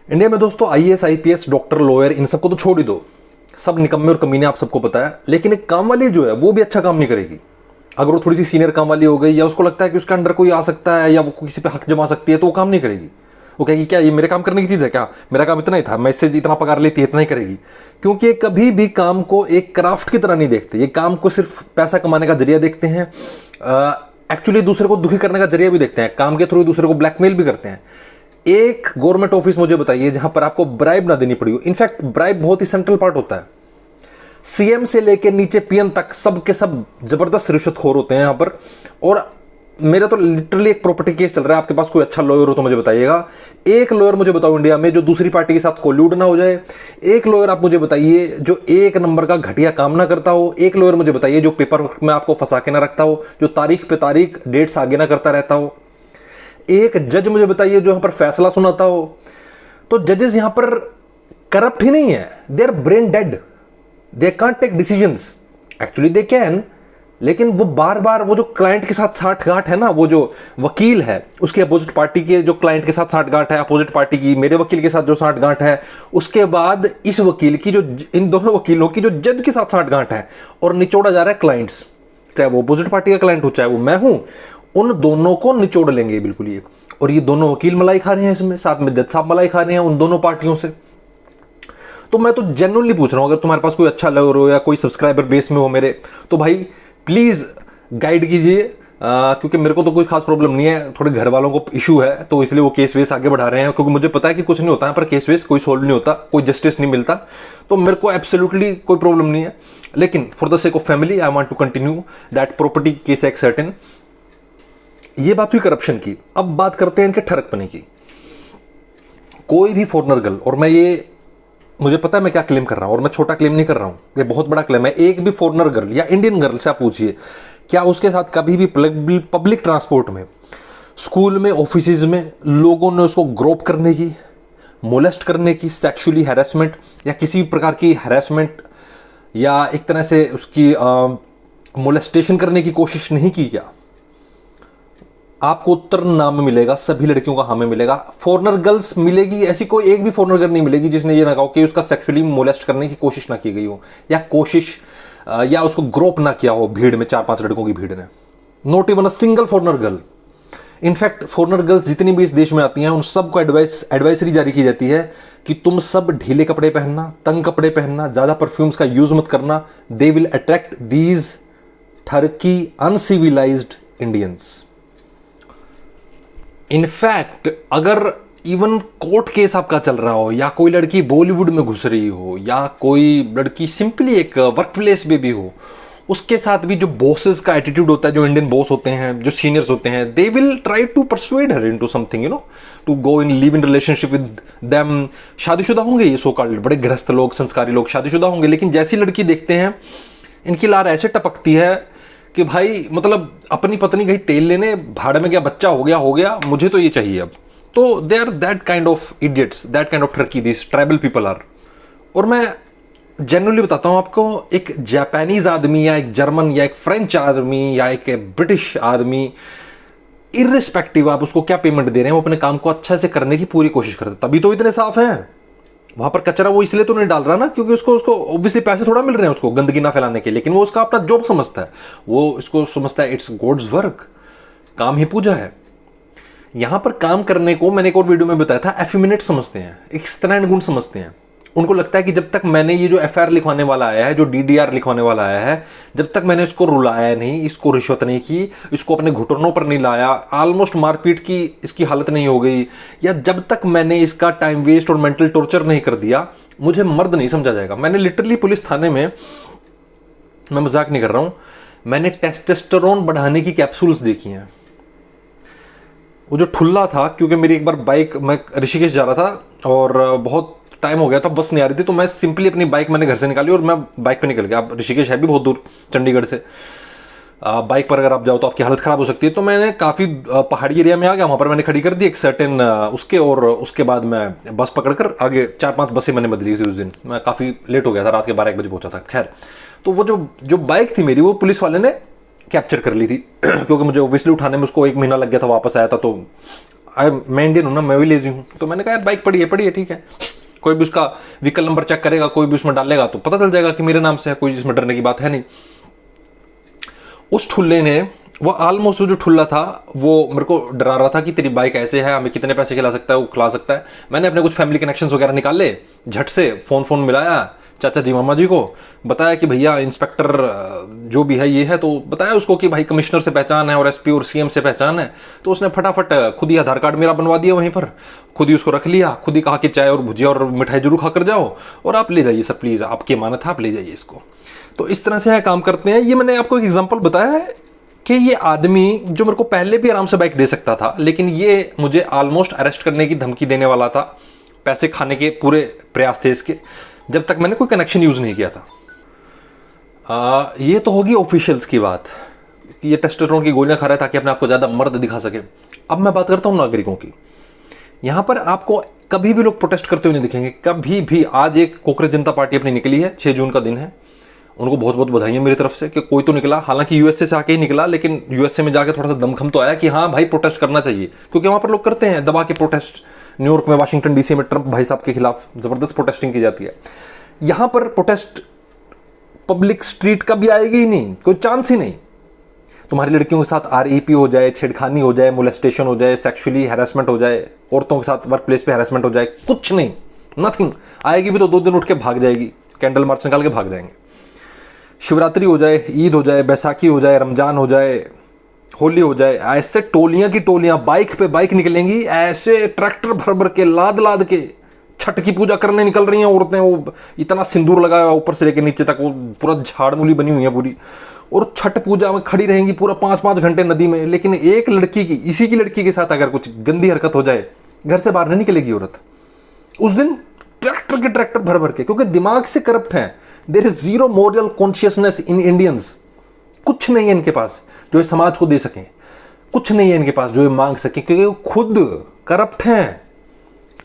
India में दोस्तों IAS, IPS, doctor, lawyer, इन सबको तो छोड़ ही दो, सब निकम्मे और कमीने, आप सबको पता है। लेकिन एक काम वाली जो है वो भी अच्छा काम नहीं करेगी। अगर वो थोड़ी सी सीनियर काम वाली हो गई या उसको लगता है कि उसके अंडर कोई आ सकता है या वो किसी पे हक जमा सकती है, तो वो काम नहीं करेगी। वो कहेगी क्या ये मेरे काम करने की चीज़ है, क्या मेरा काम इतना ही था, मैं इससे इतना पगार लेती है, इतना ही करेगी। क्योंकि ये कभी भी काम को एक क्राफ्ट की तरह नहीं देखते, ये काम को सिर्फ पैसा कमाने का जरिया देखते हैं। एक्चुअली दूसरे को दुखी करने का जरिया भी देखते हैं, काम के थ्रू दूसरे को ब्लैकमेल भी करते हैं। एक गवर्नमेंट ऑफिस मुझे बताइए जहां पर आपको ब्राइब ना देनी पड़ी हो। इनफैक्ट ब्राइब बहुत ही सेंट्रल पार्ट होता है। सीएम से लेके नीचे पीएम तक सब के सब जबरदस्त रिश्वतखोर होते हैं यहां पर। और मेरा तो लिटरली एक प्रॉपर्टी केस चल रहा है। आपके पास कोई अच्छा लॉयर हो तो मुझे बताइएगा। एक लॉयर मुझे बताओ इंडिया में जो दूसरी पार्टी के साथ कोल्यूड ना हो जाए। एक लॉयर आप मुझे बताइए जो एक नंबर का घटिया काम ना करता हो। एक लॉयर मुझे बताइए जो पेपर वर्क में आपको फंसा के ना रखता हो, जो तारीख पे तारीख डेट्स आगे ना करता रहता हो। एक जज मुझे बताइए जो यहां पर फैसला सुनाता हो। तो जजेस यहां पर करप्ट ही नहीं है, they are brain dead, they can't take decisions. Actually they can, लेकिन वो बार बार वो जो क्लाइंट के साथ साठगांठ है ना, वो जो वकील है उसके अपोजिट पार्टी के जो क्लाइंट के साथ साठगांठ है, अपोजिट पार्टी की मेरे वकील के साथ जो साठगांठ है, उसके बाद इस वकील की जो इन दोनों वकीलों की जो जज के साथ साठगांठ है, और निचोड़ा जा रहा है क्लाइंट्स। चाहे वो अपोजिट पार्टी का क्लाइंट हो चाहे वो मैं हूं, उन दोनों को निचोड़ लेंगे बिल्कुल ये। और ये दोनों वकील मलाई खा रहे हैं इसमें, साथ में जज साहब मलाई खा रहे हैं उन दोनों पार्टियों से। तो मैं तो जेन्युइनली पूछ रहा हूं, अगर तुम्हारे पास कोई अच्छा लॉयर हो या कोई सब्सक्राइबर बेस में हो मेरे, तो भाई प्लीज गाइड कीजिए। क्योंकि मेरे को तो कोई खास प्रॉब्लम नहीं है, थोड़े घर वालों को इशू है तो इसलिए वो केस वेस आगे बढ़ा रहे हैं। क्योंकि मुझे पता है कि कुछ नहीं होता है पर केस वेस कोई सोल्व नहीं होता, कोई जस्टिस नहीं मिलता। तो मेरे को एब्सोल्युटली कोई प्रॉब्लम नहीं है। लेकिन for the sake of family I want to continue that property case act certain. ये बात हुई करप्शन की। अब बात करते हैं इनके ठरकपने की। कोई भी फॉरेनर गर्ल, और मुझे पता है मैं क्या क्लेम कर रहा हूं, और मैं छोटा क्लेम नहीं कर रहा हूं, ये बहुत बड़ा क्लेम है। एक भी फॉरेनर गर्ल या इंडियन गर्ल से आप पूछिए क्या उसके साथ कभी भी पब्लिक ट्रांसपोर्ट में, स्कूल में, ऑफिस में लोगों ने उसको ग्रोप करने की, मोलेस्ट करने की, सेक्सुअली हैरेसमेंट या किसी प्रकार की हैरेसमेंट या एक तरह से उसकी मोलेस्टेशन करने की कोशिश नहीं की क्या? आपको उत्तर ना में मिलेगा, सभी लड़कियों का हाँ में मिलेगा। फॉरेनर गर्ल्स मिलेगी ऐसी कोई एक भी फॉरेनर गर्ल नहीं मिलेगी जिसने ये ना कहा कि उसका सेक्सुअली मोलेस्ट करने की कोशिश ना की गई हो, या उसको ग्रोप ना किया हो भीड़ में, 4-5 लड़कों की भीड़ ने। Not even a single foreigner girl. In fact foreigner girls जितनी भी इस देश में आती हैं उन सबको एडवाइजरी जारी की जाती है कि तुम सब ढीले कपड़े पहनना, तंग कपड़े पहनना, ज्यादा परफ्यूम्स का यूज मत करना। दे विल अट्रैक्ट दीज ठरकी अनसिविलाइज्ड इंडियंस। इनफैक्ट अगर इवन कोर्ट केस आपका चल रहा हो, या कोई लड़की बॉलीवुड में घुस रही हो, या कोई लड़की सिंपली एक वर्क प्लेस में भी हो, उसके साथ भी जो बॉसेस का एटीट्यूड होता है, जो इंडियन बॉस होते हैं, जो सीनियर्स होते हैं, they will try to persuade her into something, to go in live in relationship with them. शादीशुदा होंगे ये सो कॉल्ड बड़े गृहस्थ लोग, संस्कारी लोग शादीशुदा होंगे, लेकिन जैसी लड़की देखते हैं इनकी लार ऐसे टपकती है कि भाई मतलब अपनी पत्नी गई तेल लेने, भाड़ में गया, बच्चा हो गया, मुझे तो ये चाहिए अब। तो they are that kind of idiots, that kind of turkey this tribal people are. और मैं जेन्युइनली बताता हूं आपको, एक जापानीज आदमी या एक जर्मन या एक फ्रेंच आदमी या एक ब्रिटिश आदमी, इररिस्पेक्टिव आप उसको क्या पेमेंट दे रहे हैं, वो अपने काम को अच्छा से करने की पूरी कोशिश करते, तभी तो इतने साफ हैं। वहां पर कचरा वो इसलिए तो नहीं डाल रहा ना क्योंकि उसको ऑब्वियसली पैसे थोड़ा मिल रहे हैं उसको गंदगी ना फैलाने के, लेकिन वो उसका अपना जॉब समझता है, वो इसको समझता है इट्स गॉड्स वर्क, काम ही पूजा है। यहां पर काम करने को मैंने एक और वीडियो में बताया था, एफिमिनेट समझते हैं, एक स्त्रैण गुण समझते हैं। उनको लगता है कि जब तक मैंने ये जो एफआईआर लिखवाने वाला आया है, जो डीडीआर लिखवाने वाला आया है, जब तक मैंने इसको रुलाया नहीं, इसको रिश्वत नहीं की, इसको अपने घुटनों पर नहीं लाया, ऑलमोस्ट मारपीट की इसकी हालत नहीं हो गई, या जब तक मैंने इसका टाइम वेस्ट और मेंटल टॉर्चर नहीं कर दिया, मुझे मर्द नहीं समझा जाएगा। मैंने लिटरली पुलिस थाने में, मैं मजाक नहीं कर रहा हूं, मैंने टेस्टोस्टेरोन बढ़ाने की कैप्सूल्स देखी हैं। वो जो ठुल्ला था, क्योंकि मेरी एक बार बाइक, मैं ऋषिकेश जा रहा था और बहुत टाइम हो गया था, बस नहीं आ रही थी, तो मैं सिंपली अपनी बाइक मैंने घर से निकाली और मैं बाइक पे निकल गया। अब ऋषिकेश है भी बहुत दूर चंडीगढ़ से, बाइक पर अगर आप जाओ तो आपकी हालत खराब हो सकती है। तो मैंने काफ़ी पहाड़ी एरिया में आ गया, वहाँ पर मैंने खड़ी कर दी एक सर्टेन उसके, और उसके बाद मैं बस पकड़कर आगे 4-5 बसें मैंने बदली थी उस दिन। मैं काफ़ी लेट हो गया था, रात के 12-1 बजे पहुंचा था। खैर, तो वो जो बाइक थी मेरी, वो पुलिस वाले ने कैप्चर कर ली थी क्योंकि मुझे ऑब्वियसली उठाने में उसको 1 महीना लग गया था, वापस आया था तो मैं इंडियन हूँ ना, मैं भी लेजी हूँ, तो मैंने कहा यार बाइक पड़ी है ठीक है, कोई भी उसका व्हीकल नंबर चेक करेगा, कोई भी उसमें डालेगा तो पता चल जाएगा कि मेरे नाम से है, कोई इसमें डरने की बात है नहीं। उस ठुल्ले ने, वो ऑलमोस्ट जो ठुल्ला था वो मेरे को डरा रहा था कि तेरी बाइक ऐसे है, हमें कितने पैसे खिला सकता है, वो खिला सकता है। मैंने अपने कुछ फैमिली कनेक्शंस वगैरह निकाले, झट से फोन मिलाया चाचा जी मामा जी को, बताया कि भैया इंस्पेक्टर जो भी है ये है, तो बताया उसको कि भाई कमिश्नर से पहचान है और एसपी और सीएम से पहचान है। तो उसने फटाफट खुद ही आधार कार्ड मेरा बनवा दिया वहीं पर, खुद ही उसको रख लिया, खुद ही कहा कि चाय और भुजिया और मिठाई जरूर खाकर जाओ और आप ले जाइए सर प्लीज़, आपकी अमानत है, आप ले जाइए इसको। तो इस तरह से है काम करते हैं। ये मैंने आपको एक एग्जाम्पल बताया है कि ये आदमी जो मेरे को पहले भी आराम से बाइक दे सकता था, लेकिन ये मुझे ऑलमोस्ट अरेस्ट करने की धमकी देने वाला था, पैसे खाने के पूरे प्रयास थे इसके, जब तक मैंने कोई कनेक्शन यूज नहीं किया था। ये तो होगी ऑफिशियल्स की बात कि ये टेस्टोस्टेरोन की गोलियां खा रहा है ताकि अपने आपको ज्यादा मर्द दिखा सके। अब मैं बात करता हूं नागरिकों की। यहां पर आपको कभी भी लोग प्रोटेस्ट करते हुए नहीं दिखेंगे, कभी भी। आज एक कोकरेज जनता पार्टी अपनी निकली है, 6 जून का दिन है, उनको बहुत बहुत बधाई है मेरी तरफ से कि कोई तो निकला, हालांकि यूएसए से आके ही निकला, लेकिन यूएसए में जाके थोड़ा सा दमखम तो आया कि हाँ भाई प्रोटेस्ट करना चाहिए, क्योंकि वहां पर लोग करते हैं दबा के प्रोटेस्ट। न्यूयॉर्क में, वाशिंगटन डीसी में ट्रंप भाई साहब के खिलाफ जबरदस्त प्रोटेस्टिंग की जाती है। यहां पर प्रोटेस्ट पब्लिक स्ट्रीट कभी आएगी ही नहीं, कोई चांस ही नहीं। तुम्हारी लड़कियों के साथ आरईपी हो जाए, छेड़खानी हो जाए, मोलेस्टेशन हो जाए, सेक्सुअली हैरेसमेंट हो जाए, औरतों के साथ वर्क प्लेस पे हैरेसमेंट हो जाए, कुछ नहीं, नथिंग। आएगी भी तो 2 दिन उठ के भाग जाएगी, कैंडल मार्च निकाल के भाग जाएंगे। शिवरात्रि हो जाए, ईद हो जाए, बैसाखी हो जाए, रमजान हो जाए, होली हो जाए, ऐसे टोलियां की टोलियां बाइक पे बाइक निकलेंगी, ऐसे ट्रैक्टर भर भर के लाद लाद के छठ की पूजा करने निकल रही हैं औरतें। वो इतना सिंदूर लगाया ऊपर से लेकर नीचे तक, वो पूरा झाड़ मूली बनी हुई है पूरी, और छठ पूजा में खड़ी रहेंगी पूरा 5-5 घंटे नदी में। लेकिन एक लड़की की, इसी की लड़की के साथ अगर कुछ गंदी हरकत हो जाए, घर से बाहर नहीं निकलेगी औरत उस दिन, ट्रैक्टर के ट्रैक्टर भर भर के, क्योंकि दिमाग से करप्ट है। There is zero moral consciousness in Indians. कुछ नहीं है इनके पास जो ये समाज को दे सकें, कुछ नहीं है इनके पास जो ये मांग सके, क्योंकि वो खुद करप्ट हैं,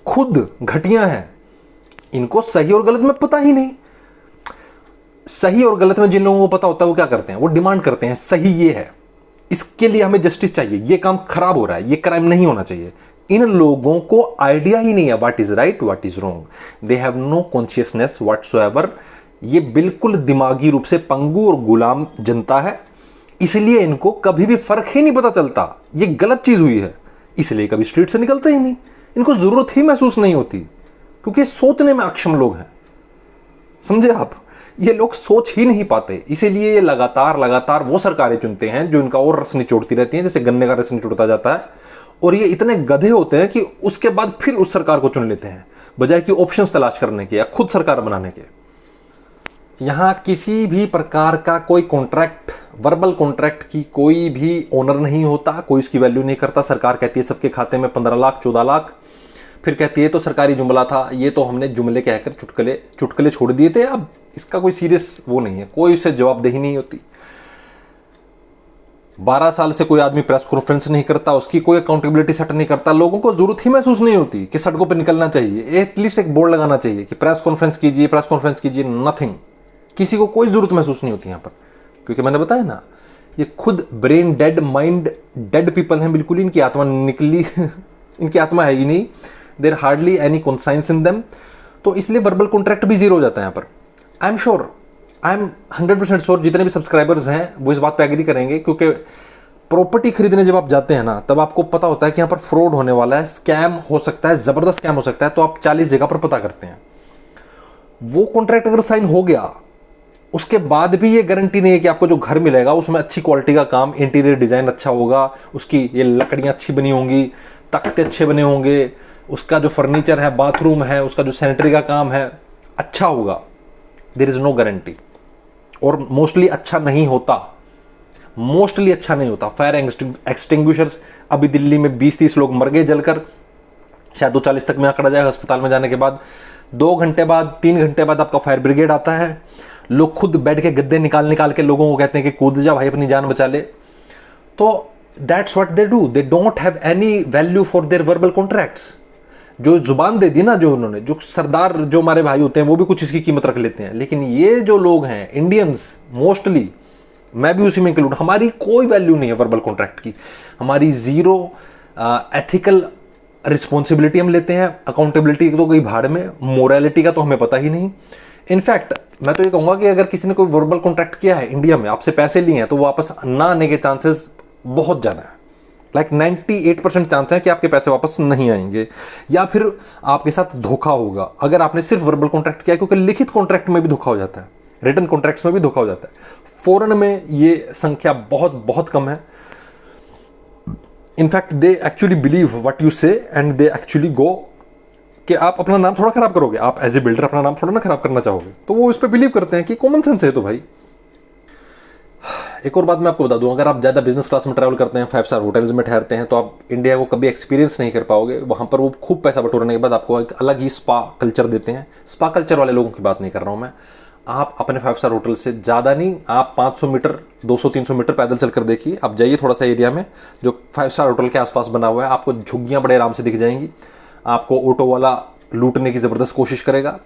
खुद घटिया हैं। इनको सही और गलत में पता ही नहीं। सही और गलत में जिन लोगों को पता होता है वो क्या करते हैं, वो डिमांड करते हैं सही ये है, इसके लिए हमें जस्टिस चाहिए, ये काम खराब हो रहा है, ये क्राइम नहीं होना चाहिए। इन लोगों को आइडिया ही नहीं है what is right, what is wrong. They have no consciousness whatsoever. ये बिल्कुल दिमागी रूप से पंगु और गुलाम जनता है, इसलिए इनको कभी भी फर्क ही नहीं पता चलता ये गलत चीज हुई है, इसलिए कभी स्ट्रीट से निकलते ही नहीं। इनको जरूरत ही महसूस नहीं होती, क्योंकि सोचने में अक्षम लोग हैं, समझे आप। ये लोग सोच ही नहीं पाते, इसीलिए ये लगातार वो सरकारें चुनते हैं जो इनका और रस निचोड़ती रहती हैं, जैसे गन्ने का रस निचोड़ता जाता है। और ये इतने गधे होते हैं कि उसके बाद फिर उस सरकार को चुन लेते हैं, बजाय कि ऑप्शंस तलाश करने के या खुद सरकार बनाने के। यहां किसी भी प्रकार का कोई कॉन्ट्रैक्ट, वर्बल कॉन्ट्रैक्ट की कोई भी ओनर नहीं होता, कोई इसकी वैल्यू नहीं करता। सरकार कहती है सबके खाते में 15 लाख 14 लाख, फिर कहती है तो सरकारी जुमला था, ये तो हमने जुमले कहकर चुटकले छोड़ दिए थे, अब इसका कोई सीरियस वो नहीं है, कोई उससे जवाबदेही नहीं होती। 12 साल से कोई आदमी प्रेस कॉन्फ्रेंस नहीं करता, उसकी कोई अकाउंटेबिलिटी सेट नहीं करता। लोगों को जरूरत ही महसूस नहीं होती कि सड़कों पर निकलना चाहिए, एटलीस्ट एक बोर्ड लगाना चाहिए कि प्रेस कॉन्फ्रेंस कीजिए, नथिंग। किसी को कोई जरूरत महसूस नहीं होती यहां पर, क्योंकि मैंने बताया ना, ये खुद brain dead, mind dead people हैं, बिल्कुल इनकी आत्मा निकली इनकी आत्मा है ही नहीं, there hardly any conscience in them. तो इसलिए वर्बल कॉन्ट्रैक्ट भी जीरो हो जाता है यहाँ पर। आई एम 100% श्योर जितने भी सब्सक्राइबर्स हैं वो इस बात पे एग्री करेंगे, क्योंकि प्रॉपर्टी खरीदने जब आप जाते हैं ना, तब आपको पता होता है कि यहाँ पर फ्रॉड होने वाला है, स्कैम हो सकता है, जबरदस्त स्कैम हो सकता है, तो आप 40 जगह पर पता करते हैं। वो कॉन्ट्रैक्ट अगर साइन हो गया, उसके बाद भी ये गारंटी नहीं है कि आपको जो घर मिलेगा उसमें अच्छी क्वालिटी का काम, इंटीरियर डिजाइन अच्छा होगा, उसकी ये लकड़ियां अच्छी बनी होंगी, तख्ते अच्छे बने होंगे, उसका जो फर्नीचर है, बाथरूम है, उसका जो सैनिटरी का काम है अच्छा होगा। देयर इज नो गारंटी, और मोस्टली अच्छा नहीं होता, फायर एक्सटिंग्विशर्स अभी दिल्ली में 20-30 लोग मर गए जलकर, शायद 240 तक में आंकड़ा जाएगा अस्पताल में जाने के बाद। 2 घंटे बाद, 3 घंटे बाद आपका फायर ब्रिगेड आता है। लोग खुद बेड के गद्दे निकाल के लोगों को कहते हैं कि कूद जा भाई, अपनी जान बचा ले। तो that's what they do, they don't have any value for their verbal contracts. जो जुबान दे दी ना, जो उन्होंने, जो सरदार जो हमारे भाई होते हैं वो भी कुछ इसकी कीमत रख लेते हैं, लेकिन ये जो लोग हैं इंडियंस, मोस्टली मैं भी उसी में इंक्लूड, हमारी कोई वैल्यू नहीं है वर्बल कॉन्ट्रैक्ट की, हमारी जीरो एथिकल रिस्पॉन्सिबिलिटी हम लेते हैं, अकाउंटेबिलिटी तो गई भाड़ में, मोरालिटी का तो हमें पता ही नहीं। इनफैक्ट मैं तो ये कहूँगा कि अगर किसी ने कोई वर्बल कॉन्ट्रैक्ट किया है इंडिया में, आपसे पैसे लिए हैं, तो वापस ना आने के चांसेस बहुत ज़्यादा है। लाइक 98% चांस है कि आपके पैसे वापस नहीं आएंगे, या फिर आपके साथ धोखा होगा अगर आपने सिर्फ वर्बल कॉन्ट्रैक्ट किया, क्योंकि लिखित कॉन्ट्रैक्ट में भी धोखा हो जाता है, रिटन कॉन्ट्रैक्ट्स में भी धोखा हो जाता है। फॉरेन में ये संख्या बहुत बहुत कम है। In fact they actually believe what you से एंड दे एक्चुअली गो कि आप अपना नाम थोड़ा खराब करोगे, आप एज ए बिल्डर अपना नाम थोड़ा ना खराब करना चाहोगे, तो वो इस पर बिलीव करते हैं कि कॉमन सेंस है। तो भाई एक और बात मैं आपको बता दूं, अगर आप ज़्यादा बिजनेस क्लास में ट्रैवल करते हैं, 5 स्टार होटल्स में ठहरते हैं, तो आप इंडिया को कभी एक्सपीरियंस नहीं कर पाओगे। वहाँ पर वो खूब पैसा बटोरने के बाद आपको एक अलग ही स्पा कल्चर देते हैं। स्पा कल्चर वाले लोगों की बात नहीं कर रहा हूँ मैं। आप अपने 5 स्टार होटल से ज़्यादा नहीं, आप 500 मीटर 200-300 मीटर पैदल चल कर देखिए, आप जाइए थोड़ा सा एरिया में जो 5 स्टार होटल के आसपास बना हुआ है, आपको झुग्गियाँ बड़े आराम से दिख जाएंगी। आपको ऑटो वाला लूटने की ज़बरदस्त कोशिश करेगा।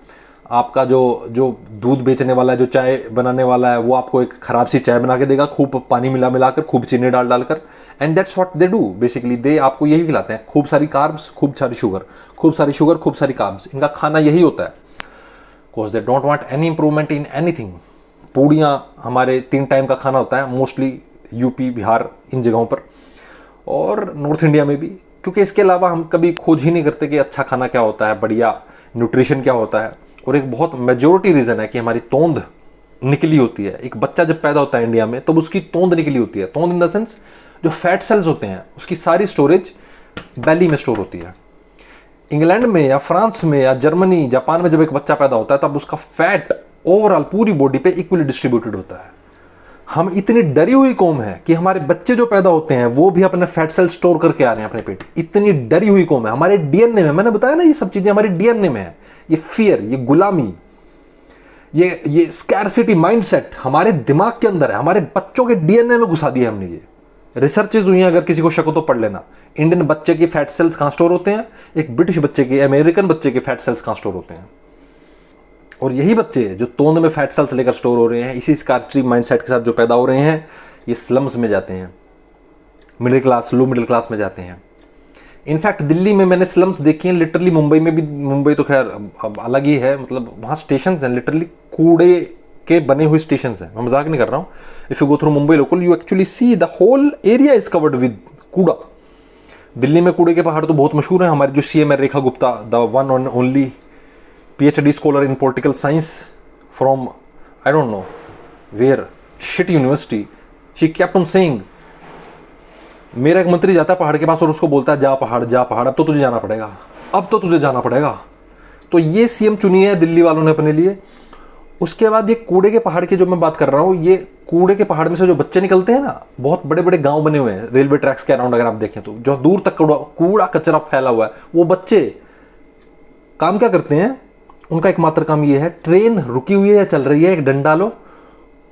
आपका जो दूध बेचने वाला है, जो चाय बनाने वाला है, वो आपको एक ख़राब सी चाय बना के देगा, खूब पानी मिला कर, खूब चीनी डालकर। And that's what they do basically. They आपको यही खिलाते हैं, खूब सारी कार्ब्स, खूब सारी शुगर, खूब सारी कार्ब्स। इनका खाना यही होता है, because they don't want any improvement in anything. पूड़ियाँ हमारे 3 टाइम का खाना होता है मोस्टली यूपी, बिहार, इन जगहों पर, और नॉर्थ इंडिया में भी, क्योंकि इसके अलावा हम कभी खोज ही नहीं करते कि अच्छा खाना क्या होता है, बढ़िया न्यूट्रिशन क्या होता है। और एक बहुत मेजोरिटी रीज़न है कि हमारी तोंद निकली होती है। एक बच्चा जब पैदा होता है इंडिया में, तब उसकी तोंद निकली होती है। तोंद इन द सेंस जो फैट सेल्स होते हैं, उसकी सारी स्टोरेज बेली में स्टोर होती है। इंग्लैंड में या फ्रांस में या जर्मनी, जापान में जब एक बच्चा पैदा होता है, तब उसका फैट ओवरऑल पूरी बॉडी पे इक्वली डिस्ट्रीब्यूटेड होता है। हम इतनी डरी हुई कौम है कि हमारे बच्चे जो पैदा होते हैं वो भी अपने फैट सेल स्टोर करके आ रहे हैं अपने पेट। इतनी डरी हुई कौम है, हमारे डीएनए में, मैंने बताया ना ये सब चीजें हमारे डीएनए में है। ये फियर, ये गुलामी, ये स्कैरसिटी माइंडसेट हमारे दिमाग के अंदर है, हमारे बच्चों के डीएनए में घुसा दिया हमने। ये रिसर्चेज हुई हैं, अगर किसी को शक हो तो पढ़ लेना। इंडियन बच्चे के फैट सेल्स कहां स्टोर होते हैं, एक ब्रिटिश बच्चे के, अमेरिकन बच्चे के फैट सेल्स कहां स्टोर होते हैं। और यही बच्चे जो तोंद में फैट सेल्स लेकर स्टोर हो रहे हैं, इसी स्कैरसिटी माइंडसेट के साथ जो पैदा हो रहे हैं, ये स्लम्स में जाते हैं, middle class, low middle class में जाते हैं। इनफैक्ट दिल्ली में मैंने स्लम्स देखी हैं, लिटरली। मुंबई में भी, मुंबई तो खैर अब अलग ही है, मतलब वहाँ स्टेशन हैं लिटरली कूड़े के बने हुए स्टेशन हैं, मैं मजाक नहीं कर रहा हूँ। If you go through Mumbai local, you actually see the whole area is covered with कूड़ा। दिल्ली में कूड़े के पहाड़ तो बहुत मशहूर हैं। हमारे जो सीएम है Rekha Gupta, the one and only PhD scholar in political science from I don't know where shit university, she kept on saying, मेरा एक मंत्री जाता है पहाड़ के पास और उसको बोलता है जा पहाड़ जा पहाड़, अब तो तुझे जाना पड़ेगा, अब तो तुझे जाना पड़ेगा। तो ये सीएम चुनी है दिल्ली वालों ने अपने लिए। उसके बाद ये कूड़े के पहाड़ की जो मैं बात कर रहा हूँ, ये कूड़े के पहाड़ में से जो बच्चे निकलते हैं ना, बहुत बड़े बड़े गांव बने हुए हैं रेलवे ट्रैक्स के अराउंड, अगर आप देखें तो जो दूर तक कूड़ा कचरा फैला हुआ है, वो बच्चे काम क्या करते हैं, उनका एकमात्र काम ये है, ट्रेन रुकी हुई है या चल रही है, एक डंडा लो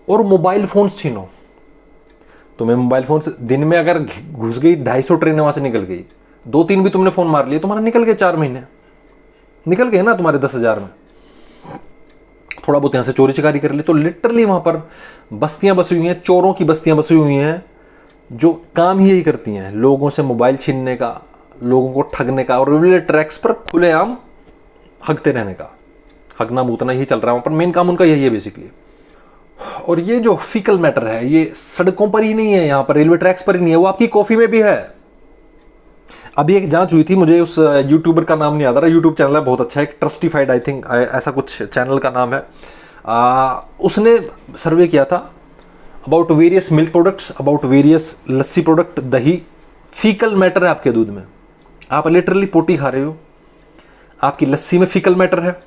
और मोबाइल फोन्स छीनो। तुम्हें मोबाइल फोन्स दिन में अगर घुस गई 250 ट्रेनें वहां से निकल गई, 2-3 भी तुमने फोन मार लिए, तुम्हारा निकल गए 4 महीने, निकल गए ना तुम्हारे 10,000 में। थोड़ा बहुत यहां से चोरी चकारी कर ली, तो लिटरली वहां पर बस्तियां बसी हुई हैं, चोरों की बस्तियां बसी हुई हैं, जो काम ही यही करती हैं, लोगों से मोबाइल छीनने का, लोगों को ठगने का, और रेलवे ट्रैक्स पर खुलेआम हगते रहने का। हगना मूतना ही चल रहा है, पर मेन काम उनका यही है बेसिकली। और ये जो फीकल मैटर है, ये सड़कों पर ही नहीं है, यहाँ पर रेलवे ट्रैक्स पर ही नहीं है, वो आपकी कॉफी में भी है। अभी एक जांच हुई थी, मुझे उस यूट्यूबर का नाम नहीं याद आ रहा, यूट्यूब चैनल है बहुत अच्छा है, एक ट्रस्टिफाइड आई थिंक ऐसा कुछ चैनल का नाम है। उसने सर्वे किया था about various milk products, about various lassi product, दही। फीकल मैटर है आपके दूध में, आप लिटरली पोटी खा रहे हो, आपकी लस्सी में फीकल मैटर है।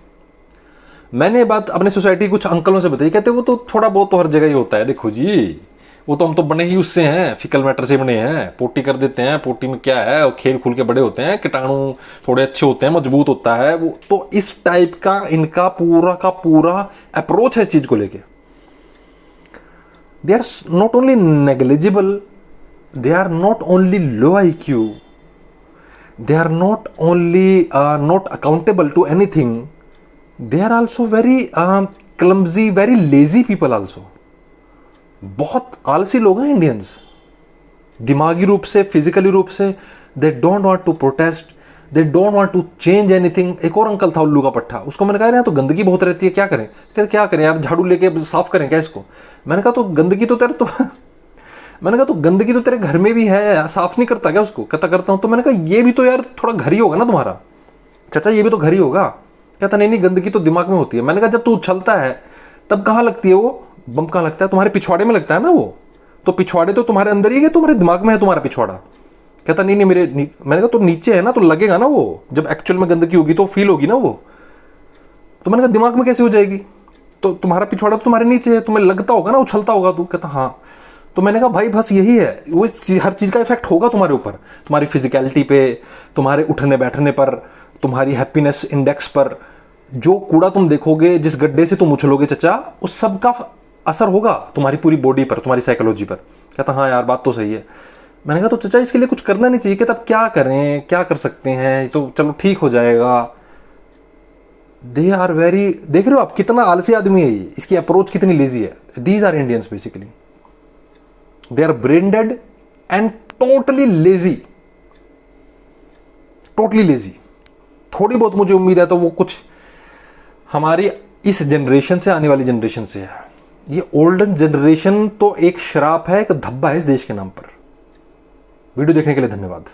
मैंने ये बात अपने सोसाइटी कुछ अंकलों से बताई, कहते वो तो थोड़ा बहुत तो हर जगह ही होता है, देखो जी वो तो हम तो बने ही उससे हैं, फीकल मैटर से बने हैं, पोटी कर देते हैं, पोटी में क्या है, और खेल खुल के बड़े होते हैं, कीटाणु थोड़े अच्छे होते हैं, मजबूत होता है वो। तो इस टाइप का इनका पूरा का पूरा अप्रोच है इस चीज को लेके। They are not only negligible, they are not only low IQ, they are not only not accountable to anything, they are also very clumsy, very lazy people also। बहुत आलसी लोग हैं इंडियंस, दिमागी रूप से, फिजिकली रूप से। they don't want to protest, they don't want to change anything. एक और अंकल था उल्लू का पट्टा, उसको मैंने कहा यार तो गंदगी बहुत रहती है, क्या करें? कहते क्या करें यार, झाड़ू लेके साफ करें क्या इसको? मैंने कहा तो गंदगी तो तेरे तो मैंने कहा तो गंदगी तो तेरे घर में भी है, साफ नहीं करता क्या उसको? कहता करता हूँ। तो मैंने कहा ये भी तो यार थोड़ा घर ही होगा ना तुम्हारा चाचा, ये भी तो घर ही होगा। कहता नहीं नहीं, गंदगी तो दिमाग में होती है। मैंने कहा जब तू उछलता है तब कहाँ लगती है वो बम? कहाँ लगता है? तुम्हारे पिछवाड़े में लगता है ना वो, तो पिछवाड़े तो तुम्हारे अंदर ही है, तुम्हारे दिमाग में है तुम्हारा पिछवाड़ा। कहता नहीं नहीं मैंने कहा तो नीचे है ना, तो लगेगा ना वो, जब एक्चुअल में गंदगी होगी तो फील होगी ना वो। तो मैंने कहा दिमाग में कैसे हो जाएगी? तो तुम्हारा पिछवाड़ा तो तुम्हारे नीचे है, तुम्हें लगता होगा ना, उछलता होगा तू। कहता हाँ। तो मैंने कहा भाई बस यही है, वो हर चीज़ का इफेक्ट होगा तुम्हारे ऊपर, तुम्हारी फिजिकलिटी पे, तुम्हारे उठने बैठने पर, तुम्हारी हैप्पीनेस इंडेक्स पर। जो कूड़ा तुम देखोगे, जिस गड्ढे से तुम उछलोगे चचा, उस सब का असर होगा तुम्हारी पूरी बॉडी पर, तुम्हारी साइकोलॉजी पर। कहता हाँ यार बात तो सही है। मैंने कहा तो चचा इसके लिए कुछ करना नहीं चाहिए? कहता अब क्या करें, क्या कर सकते हैं, तो चलो ठीक हो जाएगा। दे आर वेरी, देख रहे हो आप कितना आलसी आदमी है ये, इसकी अप्रोच कितनी लेजी है। These are Indians basically, they are brain dead and totally lazy, totally lazy. थोड़ी बहुत मुझे उम्मीद है तो वो कुछ हमारी इस जनरेशन से, आने वाली जनरेशन से है। ये ओल्डन जनरेशन तो एक श्राप है, एक धब्बा है इस देश के नाम पर। वीडियो देखने के लिए धन्यवाद।